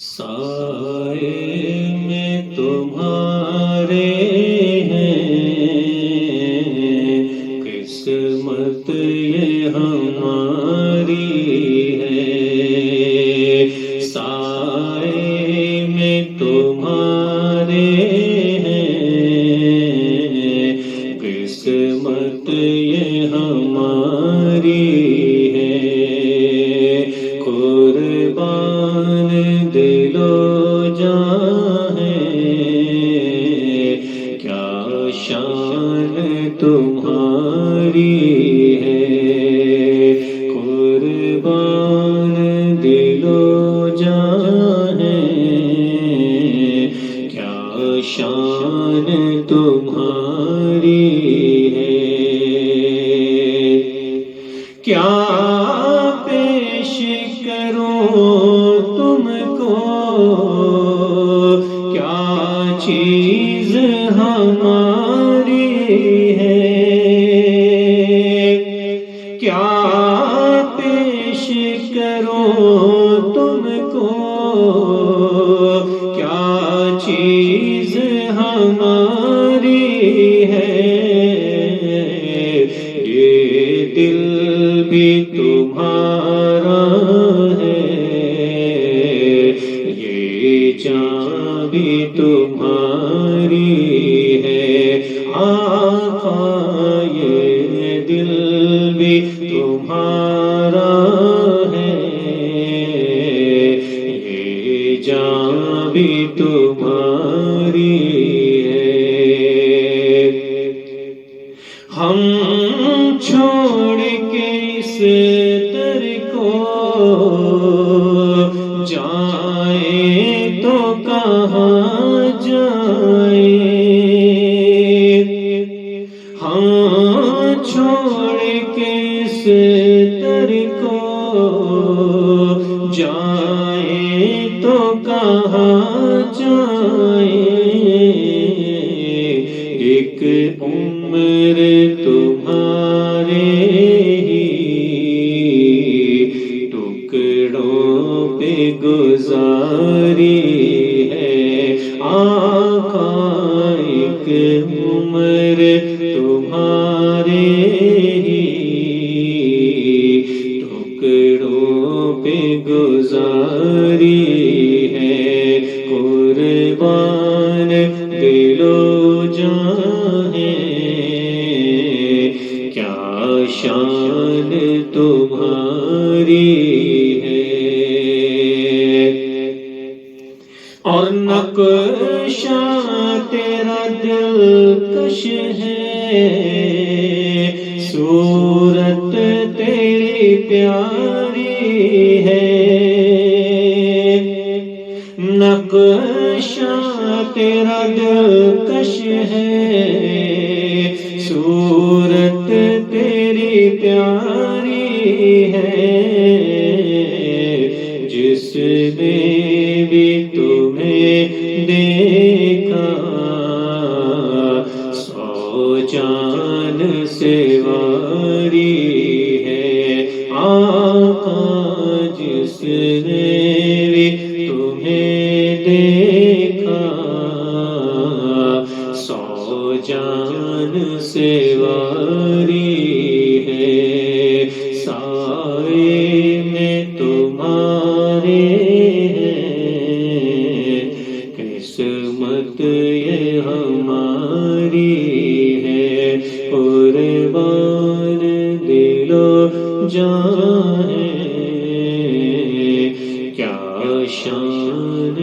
سائے میں تمہارے ہیں، قسمت یہ ہماری ہے۔ سائے میں تمہارے ہیں، قسمت یہ ہماری ہے۔ قربان دل و جاں ہے، کیا شان تمہاری ہے۔ قربان دل و جاں ہے، کیا شان تمہاری ہے۔ کیا پیش کروں تم کو، کیا چیز ہماری ہے۔ کیا پیش کروں تم کو، کیا چیز ہماری ہے۔ یہ دل بھی تمہارا ہے، یہ جاں بھی تمہاری ہے۔ آقا یہ دل بھی تمہارا ہے، یہ جاں بھی تمہاری ہے۔ ہم چھوڑ کے اس در کو جائیں تو کہاں جائیں۔ ہم چھوڑ کے اس در کو جائیں تو کہاں جائیں۔ ایک عمر تمہارے ہی ٹکڑوں پہ گزاری ہے۔ آقا ایک عمر تمہارے ہی ٹکڑوں پہ گزاری ہے۔ قربان دل و جاں ہے، کیا شان تمہاری ہے۔ اور نقشہ تیرا دلکش ہے، صورت تیری پیاری ہے۔ نقشہ تیرا دلکش ہے، صورت تیری پیاری ہے۔ جس نے بھی تمہیں دیکھا، سو جان سے واری ہے۔ آقا جس نے بھی تمہیں دیکھا، سو جان سے واری ہے۔ سائے میں تمہارے ہیں، قسمت یہ ہماری ہے۔ قربان دل و جاں ہے، کیا شان